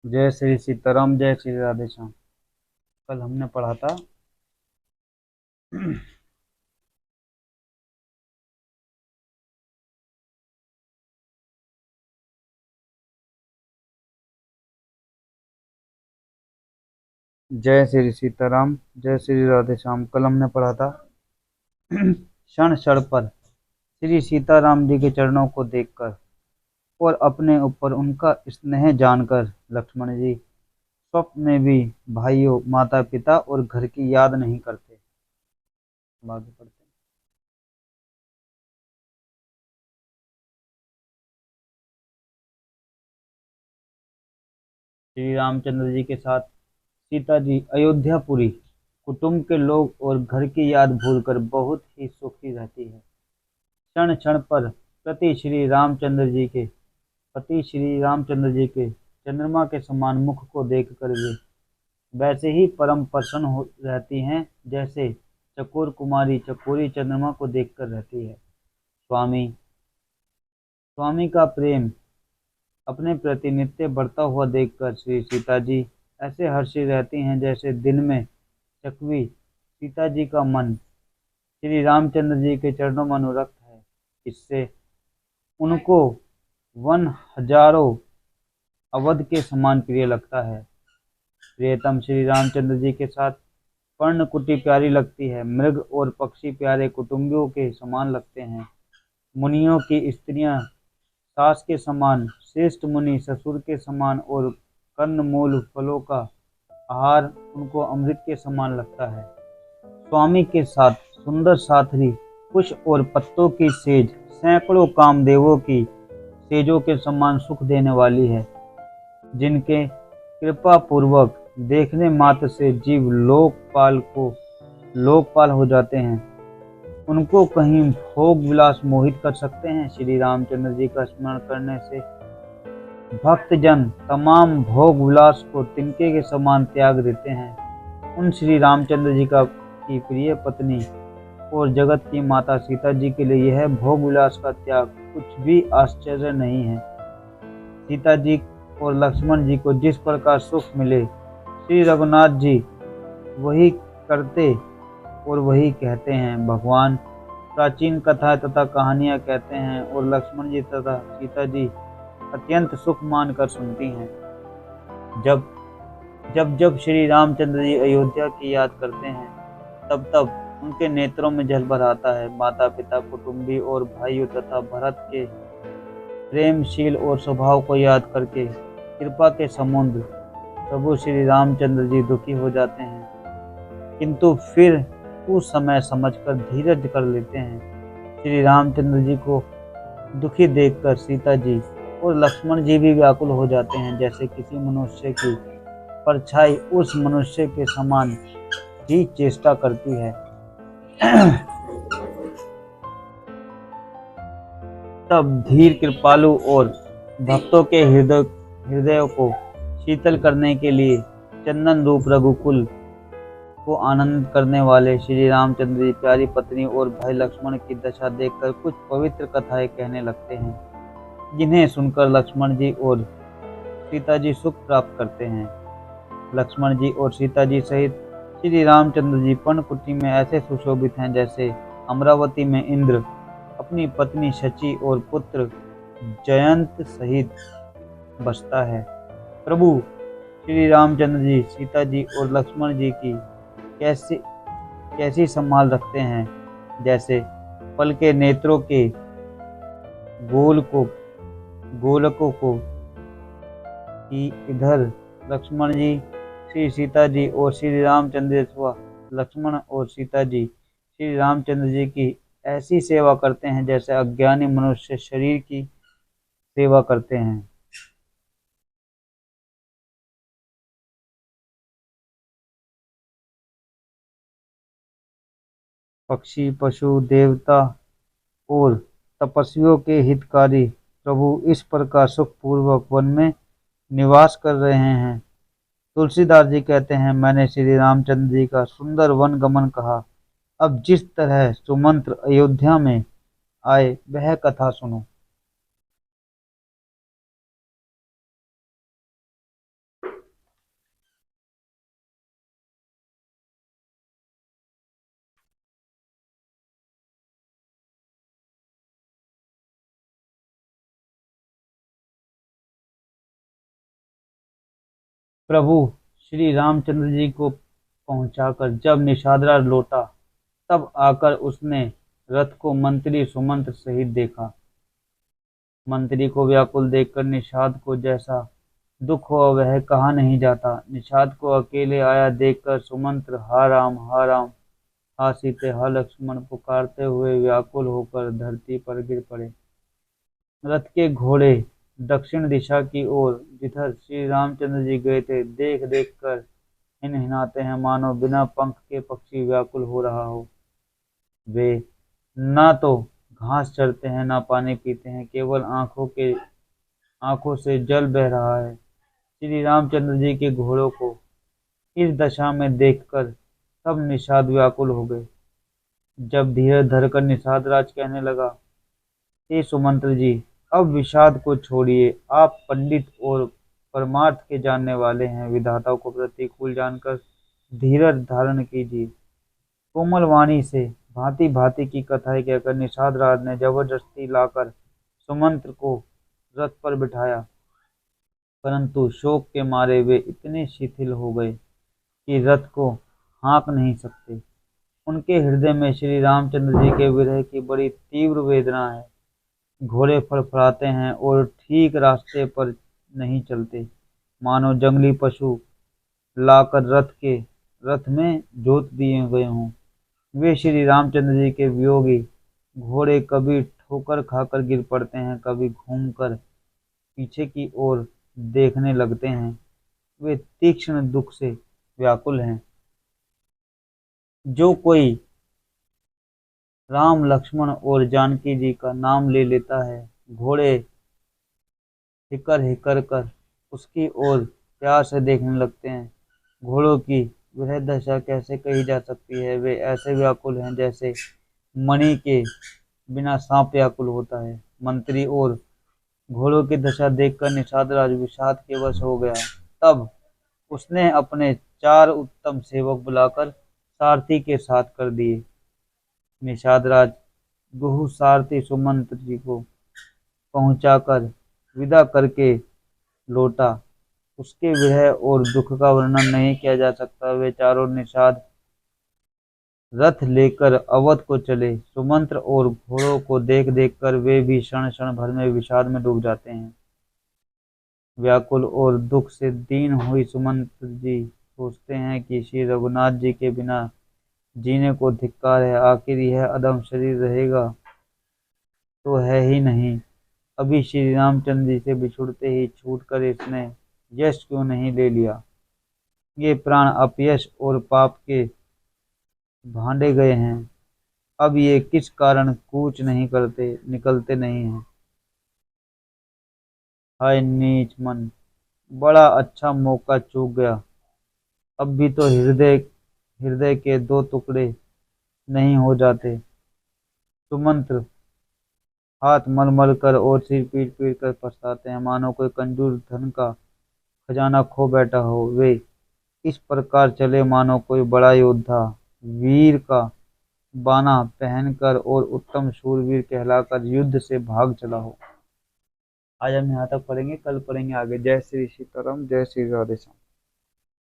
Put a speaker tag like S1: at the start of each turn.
S1: जय श्री सीताराम, जय श्री राधे श्याम। कल हमने पढ़ा था जय श्री सीताराम, जय श्री राधे श्याम। कल हमने पढ़ा था क्षण क्षण पर श्री सीताराम जी के चरणों को देखकर और अपने ऊपर उनका स्नेह जानकर लक्ष्मण जी स्वप्न में भी भाइयों, माता पिता और घर की याद नहीं करते। आगे पढ़ते हैं। श्री रामचंद्र जी के साथ सीता जी अयोध्यापुरी कुटुंब के लोग और घर की याद भूलकर बहुत ही सुखी रहती है। क्षण क्षण पर प्रति श्री रामचंद्र जी के पति श्री रामचंद्र जी के चंद्रमा के समान मुख को देखकर वे वैसे ही परम प्रसन्न हो रहती हैं जैसे चकोर कुमारी चकोरी चंद्रमा को देखकर रहती है। स्वामी स्वामी का प्रेम अपने प्रति नित्य बढ़ता हुआ देखकर श्री सीता जी ऐसे हर्षित रहती हैं जैसे दिन में चकवी सीता जी का मन श्री रामचंद्र जी के चरणों में अनुरक्त है। इससे उनको वन हजारों अवध के समान प्रिय लगता है। प्रियतम श्री रामचंद्र जी के साथ पर्णकुटी प्यारी लगती है। मृग और पक्षी प्यारे कुटुंबियों के समान लगते हैं। मुनियों की स्त्रियां सास के समान, श्रेष्ठ मुनि ससुर के समान और कंदमूल फलों का आहार उनको अमृत के समान लगता है। स्वामी के साथ सुंदर साथरी कुश और पत्तों की सेज सैकड़ों कामदेवों की सेजों के समान सुख देने वाली है, जिनके कृपा पूर्वक देखने मात्र से जीव लोकपाल हो जाते हैं। उनको कहीं भोग विलास मोहित कर सकते हैं। श्री रामचंद्र जी का स्मरण करने से भक्तजन तमाम भोग विलास को तिनके के समान त्याग देते हैं। उन श्री रामचंद्र जी की प्रिय पत्नी और जगत की माता सीता जी के लिए यह भोग विलास का त्याग कुछ भी आश्चर्य नहीं है। सीता जी और लक्ष्मण जी को जिस प्रकार सुख मिले, श्री रघुनाथ जी वही करते और वही कहते हैं। भगवान प्राचीन कथा तथा कहानियां कहते हैं और लक्ष्मण जी तथा सीता जी अत्यंत सुख मानकर सुनती हैं। जब जब जब श्री रामचंद्र जी अयोध्या की याद करते हैं, तब तब उनके नेत्रों में जल भर आता है। माता पिता, कुटुंबी और भाइयों तथा भरत के प्रेमशील और स्वभाव को याद करके कृपा के समुद्र प्रभु श्री रामचंद्र जी दुखी हो जाते हैं, किंतु फिर उस समय समझकर धीरज कर लेते हैं। श्री रामचंद्र जी को दुखी देखकर सीता जी और लक्ष्मण जी भी व्याकुल हो जाते हैं, जैसे किसी मनुष्य की परछाई उस मनुष्य के समान ही चेष्टा करती है। तब धीर, कृपालु और भक्तों के हृदय को शीतल करने के लिए चंदन रूप रघुकुल को आनंद करने वाले श्री रामचंद्र जी प्यारी पत्नी और भाई लक्ष्मण की दशा देखकर कुछ पवित्र कथाएं कहने लगते हैं, जिन्हें सुनकर लक्ष्मण जी और सीता जी सुख प्राप्त करते हैं। लक्ष्मण जी और सीता जी सहित श्री रामचंद्र जी पर्णकुटी में ऐसे सुशोभित हैं जैसे अमरावती में इंद्र अपनी पत्नी शची और पुत्र जयंत सहित बसता है। प्रभु श्री रामचंद्र जी सीता जी और लक्ष्मण जी की कैसी कैसी संभाल रखते हैं, जैसे पल के नेत्रों के गोलकों को कि इधर लक्ष्मण जी श्री सीता जी और श्री रामचंद्र लक्ष्मण और सीता जी श्री रामचंद्र जी की ऐसी सेवा करते हैं जैसे अज्ञानी मनुष्य शरीर की सेवा करते हैं। पक्षी, पशु, देवता और तपस्वियों के हितकारी प्रभु इस प्रकार सुखपूर्वक वन में निवास कर रहे हैं। तुलसीदास जी कहते हैं, मैंने श्री रामचंद्र जी का सुंदर वन गमन कहा। अब जिस तरह सुमंत्र अयोध्या में आए वह कथा सुनो। प्रभु श्री रामचंद्र जी को पहुंचाकर जब निषादराज लौटा, तब आकर उसने रथ को मंत्री सुमंत्र सहित देखा। मंत्री को व्याकुल देखकर निषाद को जैसा दुख हुआ वह कहा नहीं जाता। निषाद को अकेले आया देखकर सुमंत्र हा राम, हा सीते, हा लक्ष्मण पुकारते हुए व्याकुल होकर धरती पर गिर पड़े। रथ के घोड़े दक्षिण दिशा की ओर, जिधर श्री रामचंद्र जी गए थे, देख देख कर हिनहिनाते हैं, मानो बिना पंख के पक्षी व्याकुल हो रहा हो। वे ना तो घास चरते हैं, ना पानी पीते हैं, केवल आंखों से जल बह रहा है। श्री रामचंद्र जी के घोड़ों को इस दशा में देखकर सब निषाद व्याकुल हो गए। जब धीरज धरकर निषाद राज कहने लगा, हे सुमंत्र जी, अब विषाद को छोड़िए। आप पंडित और परमार्थ के जानने वाले हैं, विधाता को प्रतिकूल जानकर धीरज धारण कीजिए। कोमल वाणी से भांति भांति की कथाएं कहकर निषाद राज ने जबरदस्ती लाकर सुमंत्र को रथ पर बिठाया, परंतु शोक के मारे वे इतने शिथिल हो गए कि रथ को हाँक नहीं सकते। उनके हृदय में श्री रामचंद्र जी के विरह की बड़ी तीव्र वेदना है। घोड़े फड़फड़ाते हैं और ठीक रास्ते पर नहीं चलते, मानो जंगली पशु लाकर रथ में जोत दिए गए हों। वे श्री रामचंद्र जी के वियोगी घोड़े कभी ठोकर खाकर गिर पड़ते हैं, कभी घूमकर पीछे की ओर देखने लगते हैं। वे तीक्ष्ण दुख से व्याकुल हैं। जो कोई राम लक्ष्मण और जानकी जी का नाम ले लेता है, घोड़े हिकर हिकर कर उसकी ओर प्यार से देखने लगते हैं। घोड़ों की वह दशा कैसे कही जा सकती है। वे ऐसे व्याकुल हैं जैसे मणि के बिना सांप व्याकुल होता है। मंत्री और घोड़ों की दशा देखकर निषाद राज विषाद के वश हो गया। तब उसने अपने 4 उत्तम सेवक बुलाकर सारथी के साथ कर दिए। निषाद राज गुहु सारथी सुमंत्र जी को पहुंचाकर विदा करके लौटा। उसके विरह और दुख का वर्णन नहीं किया जा सकता। वे चारों निषाद रथ लेकर अवध को चले। सुमंत्र और घोड़ों को देख देख कर वे भी क्षण क्षण भर में विषाद में डूब जाते हैं। व्याकुल और दुख से दीन हुई सुमंत्र जी सोचते हैं कि श्री रघुनाथ जी के बिना जीने को धिक्कार है। आखिर यह अधम शरीर रहेगा तो है ही नहीं। अभी श्री रामचंद्र जी से बिछुड़ते ही छूटकर इसने यश क्यों नहीं ले लिया। ये प्राण अपयश और पाप के भांडे गए हैं। अब ये किस कारण कूच नहीं करते, निकलते नहीं हैं। हाय नीच मन, बड़ा अच्छा मौका चूक गया। अब भी तो हृदय के 2 टुकड़े नहीं हो जाते। सुमंत्र हाथ मल मल कर और सिर पीट पीट कर पछताते हैं, मानो कोई कंजूस धन का खजाना खो बैठा हो। वे इस प्रकार चले मानो कोई बड़ा योद्धा वीर का बाना पहनकर और उत्तम शूरवीर कहलाकर युद्ध से भाग चला हो। आज हम यहाँ तक पढ़ेंगे, कल पढ़ेंगे आगे। जय श्री सीताराम, जय श्री राधे श्याम।